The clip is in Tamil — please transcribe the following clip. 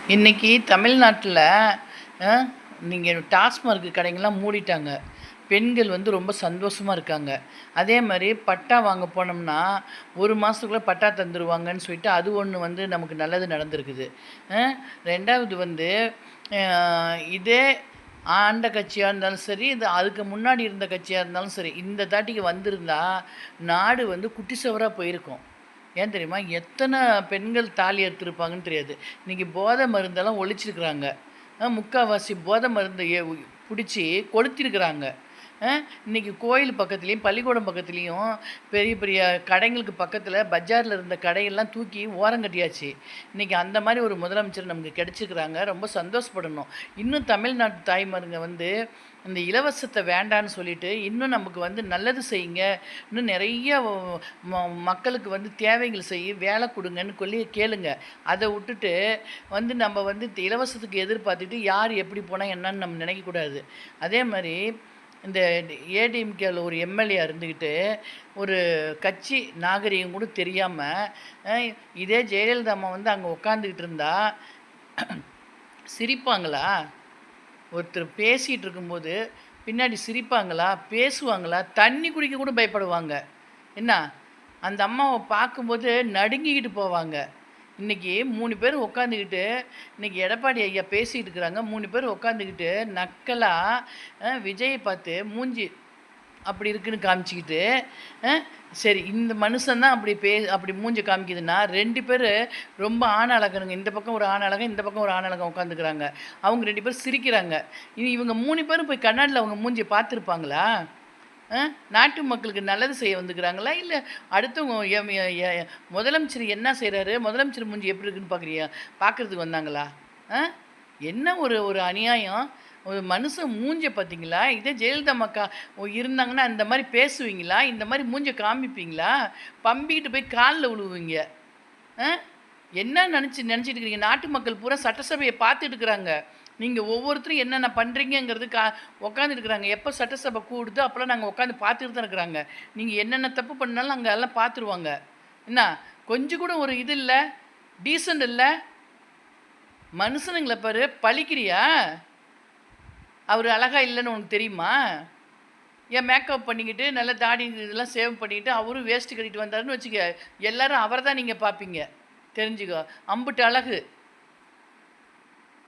இன்றைக்கி தமிழ்நாட்டில் நீங்கள் டாஸ்மார்க் கடைங்கள்லாம் மூடிட்டாங்க. பெண்கள் வந்து ரொம்ப சந்தோஷமாக இருக்காங்க. அதே மாதிரி பட்டா வாங்க போனோம்னா, 1 மாதத்துக்குள்ள பட்டா தந்துருவாங்கன்னு சொல்லிட்டு அது ஒன்று வந்து நமக்கு நல்லது நடந்திருக்குது. 2வது வந்து அ இதே ஆண்ட கட்சியாக இருந்தாலும் சரி, இது அதுக்கு முன்னாடி இருந்த கட்சியாக இருந்தாலும் சரி, இந்த தாட்டிக்கு வந்திருந்தா நாடு வந்து குட்டி சுவரா போயிருக்கும். ஏன் தெரியுமா? எத்தனை பெண்கள் தாலி அறுத்துருப்பாங்கன்னு தெரியாது. இன்னைக்கு போதை மருந்தெல்லாம் ஒழிச்சிருக்கிறாங்க. முக்காவாசி போதை மருந்து புடிச்சு கொளுத்திருக்கிறாங்க. இன்னைக்கு கோயில் பக்கத்துலேயும், பள்ளிக்கூடம் பக்கத்துலேயும் பெரிய பெரிய கடைங்களுக்கு பக்கத்தில பஜார்ல இருந்த கடையெல்லாம் தூக்கி ஓரங்கட்டியாச்சு. இன்னைக்கு அந்த மாரி ஒரு முதலமைச்சர் நமக்கு கிடைச்சிருக்கிறாங்க. ரொம்ப சந்தோஷப்படணும். இன்னும் தமிழ்நாட்டு தாய்மாருங்க வந்து இந்த இலவசத்த வேண்டான்னு சொல்லிட்டு, இன்னும் நமக்கு வந்து நல்லது செய்யுங்க. இன்னும் நெறைய மக்களுக்கு வந்து தேவைகள் செய்ய வேலை குடுங்கன்னு சொல்லி கேளுங்க. அத உட்டுட்டு வந்து நம்ம வந்து இலவசத்துக்கு எதிர்பார்த்துட்டு யார் எப்படி போனா என்னன்னு நம்ம நினைக்கக்கூடாது. அதே மாரி இந்த ஏடிஎம்கேல ஒரு எம்எல்ஏ இருந்துக்கிட்டு, ஒரு கட்சி நாகரீகம் கூட தெரியாம, அ இதே ஜெயலலிதா அம்மா வந்து அங்க உட்காந்துக்கிட்டு இருந்தா சிரிப்பாங்களா? ஒருத்தர் பேசிட்டு இருக்கும்போது, பின்னாடி சிரிப்பாங்களா? பேசுவாங்களா? தண்ணி குடிக்க கூட பயப்படுவாங்க. என்ன? அந்த அம்மாவ பார்க்கும்போது நடுங்கிக்கிட்டு போவாங்க. இன்னைக்கு 3 பேர் உட்காந்துக்கிட்டு, இன்னைக்கு எடப்பாடி ஐயா பேசிட்டு இருக்கிறாங்க. 3 பேர் உட்காந்துக்கிட்டு நக்கலா விஜய பார்த்து மூஞ்சி அப்படி இருக்குன்னு காமிச்சுக்கிட்டு, அ சரி இந்த மனுஷன் தான் அப்படி மூஞ்ச காமிக்குதுன்னா, 2 பேரு ரொம்ப ஆண் அழகனுங்க. இந்த பக்கம் ஒரு ஆண் அழகன், இந்த பக்கம் ஒரு ஆண் அழகன் உட்காந்துக்கிறாங்க. அவங்க 2 பேரும் சிரிக்கிறாங்க. இவங்க 3 பேரும் போய் கண்ணாடில அவங்க மூஞ்சிய பார்த்துருப்பாங்களா? அ நாட்டு மக்களுக்கு நல்லது செய்ய வந்துக்கிறாங்களா? இல்ல அடுத்தவங்க எம் எ எ முதலமைச்சர் என்ன செய்றாரு? முதலமைச்சர் மூஞ்சி எப்படி இருக்குன்னு பார்க்கறதுக்கு வந்தாங்களா? அ என்ன ஒரு ஒரு அநியாயம்! ஒரு மனுஷன் மூஞ்ச பார்த்தீங்களா? இதே ஜெயலலிதா அம்மா இருந்தாங்கன்னா, இந்த மாரி பேசுவீங்களா? இந்த மாரி மூஞ்ச காமிப்பீங்களா? பம்பிக்கிட்டு போய் கால்ல விழுவீங்க. அ என்ன நெனச்சிட்டு இருக்கிறீங்க? நாட்டு மக்கள் பூரா சட்டசபைய பார்த்துட்டு இருக்கிறாங்க. நீங்க ஒவ்வொருத்தரும் என்னென்ன பண்றீங்கங்கிறது உட்காந்துட்டு இருக்கிறாங்க. எப்ப சட்டசபை கூடுதோ, அப்பலாம் நாங்க உட்காந்து பார்த்துட்டு தான் இருக்கிறாங்க. நீங்க என்னென்ன தப்பு பண்ணாலும் அங்க எல்லாம் பார்த்துருவாங்க. என்ன? கொஞ்சம் கூட ஒரு இது இல்ல? டீசென்ட் இல்ல? மனுஷனுங்கள பாரு பழிக்கிறியா? அவரு அழகா இல்லன்னு உனக்கு தெரியுமா? ஏன் மேக்கப் பண்ணிக்கிட்டு, நல்லா தாடி இதெல்லாம் சேவ் பண்ணிட்டு, அவரும் வேஷ்டி கட்டிட்டு வந்தாருன்னு வச்சுக்க, எல்லாரும் அவர தான் நீங்க பார்ப்பீங்க. தெரிஞ்சுக்கோ. அம்புட்டு அழகு.